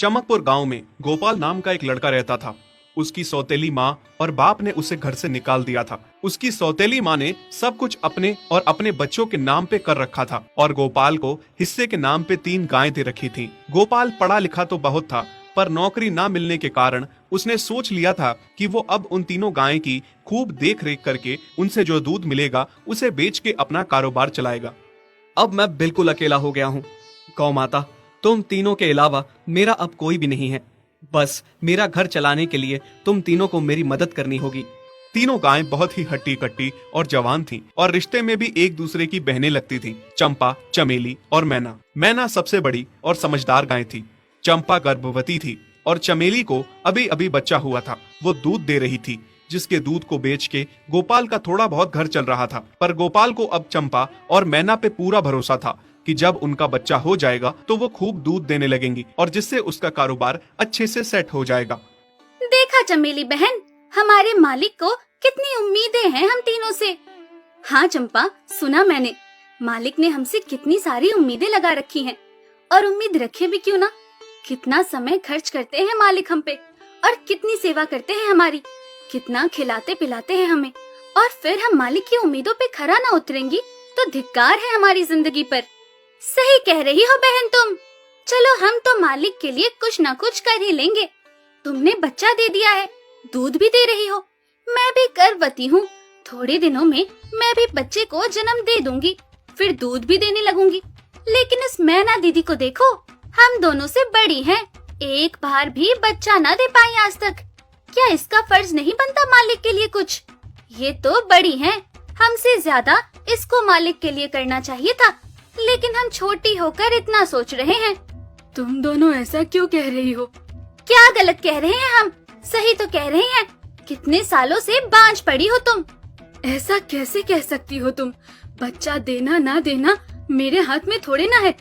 चमकपुर गांव में गोपाल नाम का एक लड़का रहता था। उसकी सौतेली माँ और बाप ने उसे घर से निकाल दिया था। उसकी सौतेली माँ ने सब कुछ अपने और अपने बच्चों के नाम पे कर रखा था और गोपाल को हिस्से के नाम पे 3 गायें दे रखी थी। गोपाल पढ़ा लिखा तो बहुत था, पर नौकरी ना मिलने के कारण उसने सोच लिया था कि वो अब उन तीनों गायें की खूब देख रेख करके उनसे जो दूध मिलेगा उसे बेच के अपना कारोबार चलाएगा। अब मैं बिल्कुल अकेला हो गया हूँ। गौ माता, तुम तीनों के अलावा मेरा अब कोई भी नहीं है। बस मेरा घर चलाने के लिए तुम तीनों को मेरी मदद करनी होगी। तीनों गायें बहुत ही हट्टी कट्टी और जवान थीं और रिश्ते में भी एक दूसरे की बहनें लगती थीं। चंपा, चमेली और मैना। मैना सबसे बड़ी और समझदार गाय थी। चंपा गर्भवती थी और चमेली को अभी अभी बच्चा हुआ था। वो दूध दे रही थी, जिसके दूध को बेच के गोपाल का थोड़ा बहुत घर चल रहा था। पर गोपाल को अब चंपा और मैना पे पूरा भरोसा था कि जब उनका बच्चा हो जाएगा तो वो खूब दूध देने लगेंगी और जिससे उसका कारोबार अच्छे से सेट हो जाएगा। देखा चमेली बहन, हमारे मालिक को कितनी उम्मीदें हैं हम तीनों से। हाँ चंपा, सुना मैंने, मालिक ने हमसे कितनी सारी उम्मीदें लगा रखी हैं। और उम्मीद रखे भी क्यों ना, कितना समय खर्च करते हैं मालिक हम पे और कितनी सेवा करते हैं हमारी, कितना खिलाते पिलाते हैं हमें। और फिर हम मालिक की उम्मीदों पे खरा ना उतरेंगी तो धिक्कार है हमारी जिंदगी पर। सही कह रही हो बहन तुम। चलो हम तो मालिक के लिए कुछ ना कुछ कर ही लेंगे। तुमने बच्चा दे दिया है, दूध भी दे रही हो, मैं भी गर्भवती हूँ। थोड़े दिनों में मैं भी बच्चे को जन्म दे दूंगी, फिर दूध भी देने लगूंगी। लेकिन इस मैना दीदी को देखो, हम दोनों से बड़ी हैं, एक बार भी बच्चा ना दे पाई आज तक। क्या इसका फर्ज नहीं बनता मालिक के लिए कुछ? ये तो बड़ी हैं, हमसे ज्यादा इसको मालिक के लिए करना चाहिए था, लेकिन हम छोटी होकर इतना सोच रहे हैं। तुम दोनों ऐसा क्यों कह रही हो? क्या गलत कह रहे हैं हम? सही तो कह रहे हैं। कितने सालों से बांझ पड़ी हो तुम। ऐसा कैसे कह सकती हो तुम? बच्चा देना ना देना मेरे हाथ में थोड़े ना है।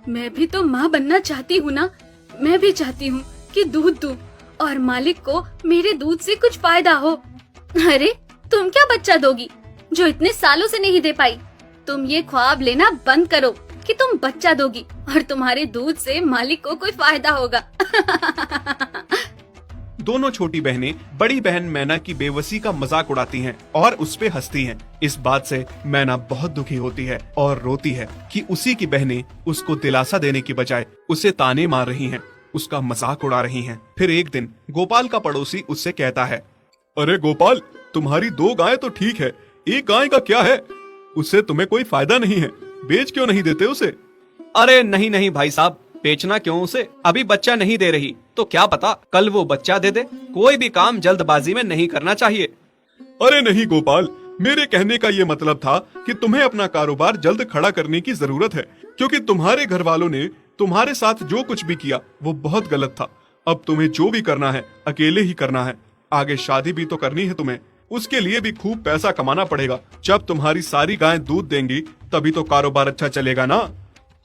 मैं भी तो माँ बनना चाहती हूँ ना। मैं भी चाहती हूँ कि दूध दूँ और मालिक को मेरे दूध से कुछ फायदा हो। अरे तुम क्या बच्चा दोगी जो इतने सालों से नहीं दे पाई? तुम ये ख्वाब लेना बंद करो कि तुम बच्चा दोगी और तुम्हारे दूध से मालिक को कोई फायदा होगा। दोनों छोटी बहनें बड़ी बहन मैना की बेबसी का मजाक उड़ाती हैं और उस पे हंसती हैं। इस बात से मैना बहुत दुखी होती है और रोती है कि उसी की बहनें उसको दिलासा देने की बजाय उसे ताने मार रही हैं, उसका मजाक उड़ा रही हैं। फिर एक दिन गोपाल का पड़ोसी उससे कहता है, अरे गोपाल, तुम्हारी 2 गायें तो ठीक है, एक गाय का क्या है? उससे तुम्हें कोई फायदा नहीं है, बेच क्यों नहीं देते उसे? अरे नहीं नहीं भाई साहब, बेचना क्यों उसे? अभी बच्चा नहीं दे रही तो क्या पता कल वो बच्चा दे दे। कोई भी काम जल्दबाजी में नहीं करना चाहिए। अरे नहीं गोपाल, मेरे कहने का ये मतलब था कि तुम्हें अपना कारोबार जल्द खड़ा करने की जरूरत है, क्योंकि तुम्हारे घर वालों ने तुम्हारे साथ जो कुछ भी किया वो बहुत गलत था। अब तुम्हें जो भी करना है अकेले ही करना है। आगे शादी भी तो करनी है तुम्हें, उसके लिए भी खूब पैसा कमाना पड़ेगा। जब तुम्हारी सारी गायें दूध देंगी तभी तो कारोबार अच्छा चलेगा ना।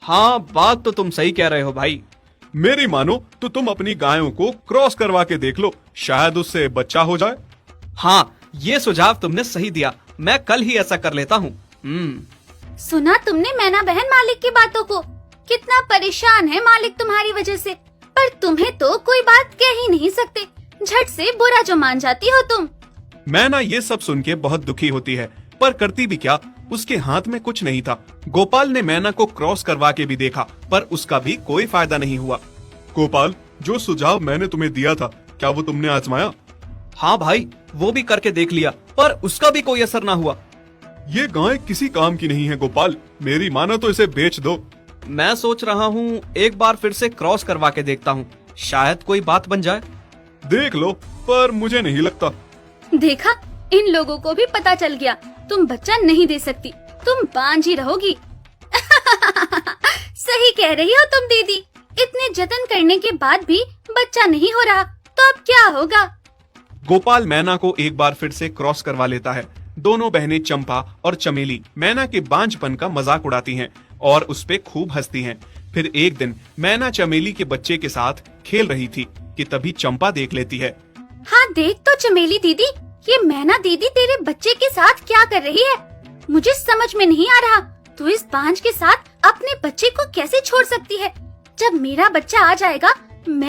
हाँ, बात तो तुम सही कह रहे हो भाई। मेरी मानो तो तुम अपनी गायों को क्रॉस करवा के देख लो, शायद उससे बच्चा हो जाए। हाँ, ये सुझाव तुमने सही दिया, मैं कल ही ऐसा कर लेता हूँ। सुना तुमने मैना बहन मालिक की बातों को? कितना परेशान है मालिक तुम्हारी वजह से, पर तुम्हें तो कोई बात कह ही नहीं सकते। झट से बुरा जो मान जाती हो तुम। मैना ये सब सुन के बहुत दुखी होती है, पर करती भी क्या, उसके हाथ में कुछ नहीं था। गोपाल ने मैना को क्रॉस करवा के भी देखा, पर उसका भी कोई फायदा नहीं हुआ। गोपाल, जो सुझाव मैंने तुम्हें दिया था, क्या वो तुमने आजमाया? हाँ भाई, वो भी करके देख लिया, पर उसका भी कोई असर ना हुआ। ये गाय किसी काम की नहीं है गोपाल, मेरी मानो तो इसे बेच दो। मैं सोच रहा हूँ एक बार फिर से क्रॉस करवा के देखता हूँ, शायद कोई बात बन जाए। देख लो, पर मुझे नहीं लगता। देखा, इन लोगों को भी पता चल गया तुम बच्चा नहीं दे सकती, तुम बांझ ही रहोगी। सही कह रही हो तुम दीदी, इतने जतन करने के बाद भी बच्चा नहीं हो रहा तो अब क्या होगा? गोपाल मैना को एक बार फिर से क्रॉस करवा लेता है। दोनों बहनें चंपा और चमेली मैना के बांझपन का मजाक उड़ाती हैं और उस पे खूब हंसती हैं। फिर एक दिन मैना चमेली के बच्चे के साथ खेल रही थी कि तभी चंपा देख लेती है। हाँ देख तो चमेली दीदी, ये मैना दीदी तेरे बच्चे के साथ क्या कर रही है? मुझे समझ में नहीं आ रहा, तू इस बांझ के साथ अपने बच्चे को कैसे छोड़ सकती है? जब मेरा बच्चा आ जाएगा मैं